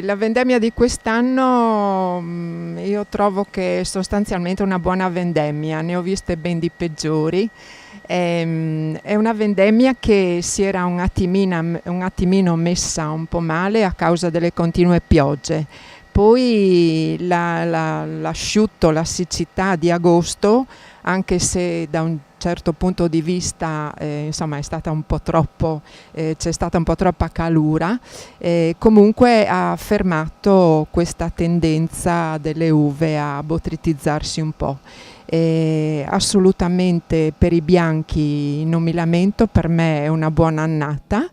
La vendemmia di quest'anno io trovo che è sostanzialmente una buona vendemmia, ne ho viste ben di peggiori. È una vendemmia che si era un attimino messa un po' male a causa delle continue piogge. Poi l'asciutto, la siccità di agosto, anche se da un certo punto di vista insomma è stata un po' troppo, c'è stata un po' troppa calura, comunque ha fermato questa tendenza delle uve a botritizzarsi un po'. Assolutamente per i bianchi non mi lamento, per me è una buona annata.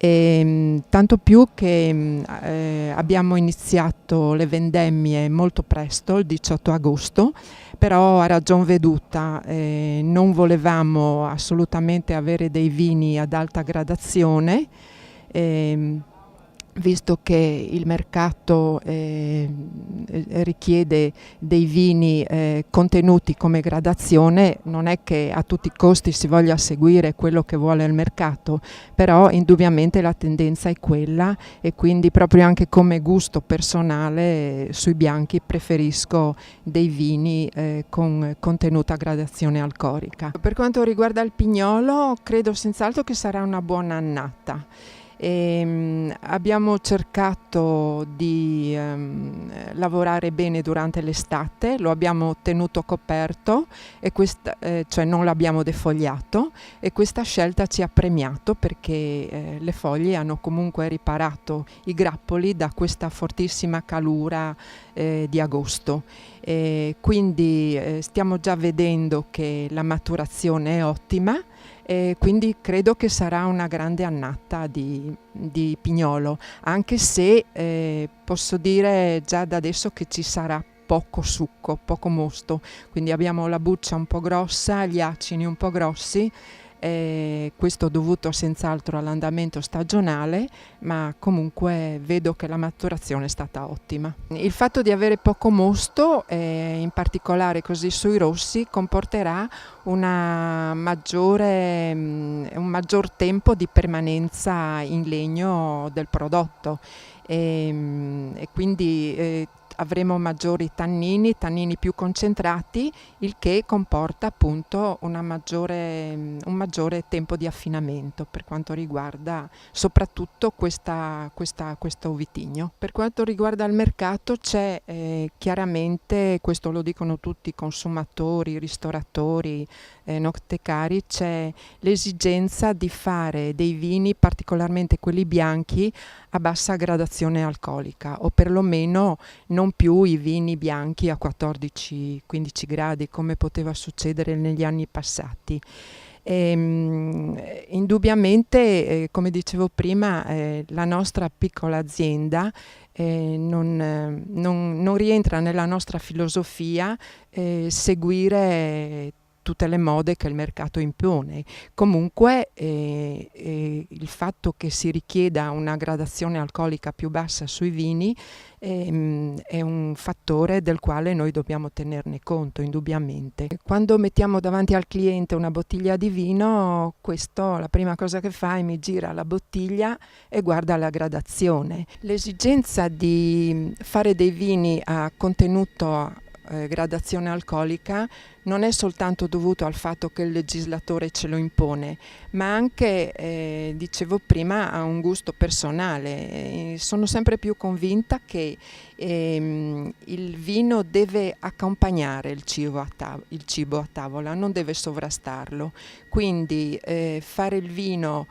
Tanto più che abbiamo iniziato le vendemmie molto presto, il 18 agosto, però a ragion veduta non volevamo assolutamente avere dei vini ad alta gradazione, visto che il mercato richiede dei vini contenuti come gradazione. Non è che a tutti i costi si voglia seguire quello che vuole il mercato, però indubbiamente la tendenza è quella, e quindi proprio anche come gusto personale sui bianchi preferisco dei vini con contenuta gradazione alcolica. Per quanto riguarda il Pignolo, credo senz'altro che sarà una buona annata. Abbiamo cercato di lavorare bene durante l'estate, lo abbiamo tenuto coperto e cioè non l'abbiamo defogliato, e questa scelta ci ha premiato perché le foglie hanno comunque riparato i grappoli da questa fortissima calura di agosto. Quindi stiamo già vedendo che la maturazione è ottima, e quindi credo che sarà una grande annata di Pignolo, anche se posso dire già da adesso che ci sarà poco succo, poco mosto, quindi abbiamo la buccia un po' grossa, gli acini un po' grossi, questo dovuto senz'altro all'andamento stagionale, ma comunque vedo che la maturazione è stata ottima. Il fatto di avere poco mosto, in particolare così sui rossi, comporterà un maggior tempo di permanenza in legno del prodotto, e quindi avremo maggiori tannini più concentrati, il che comporta appunto un maggiore tempo di affinamento per quanto riguarda soprattutto questo vitigno. Per quanto riguarda il mercato c'è chiaramente, questo lo dicono tutti i consumatori, ristoratori, enottecari, c'è l'esigenza di fare dei vini, particolarmente quelli bianchi, a bassa gradazione alcolica, o perlomeno non più i vini bianchi a 14-15 gradi come poteva succedere negli anni passati. Indubbiamente, come dicevo prima, la nostra piccola azienda non rientra nella nostra filosofia seguire tutte le mode che il mercato impone. Comunque il fatto che si richieda una gradazione alcolica più bassa sui vini è un fattore del quale noi dobbiamo tenerne conto, indubbiamente. Quando mettiamo davanti al cliente una bottiglia di vino, questo la prima cosa che fa è mi gira la bottiglia e guarda la gradazione. L'esigenza di fare dei vini a contenuto gradazione alcolica non è soltanto dovuto al fatto che il legislatore ce lo impone, ma anche, dicevo prima, a un gusto personale. Sono sempre più convinta che il vino deve accompagnare il cibo a tavola, non deve sovrastarlo. Quindi fare il vino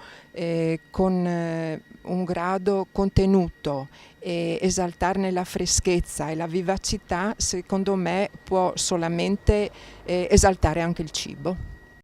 con un grado contenuto e esaltarne la freschezza e la vivacità, secondo me può solamente esaltare anche il cibo.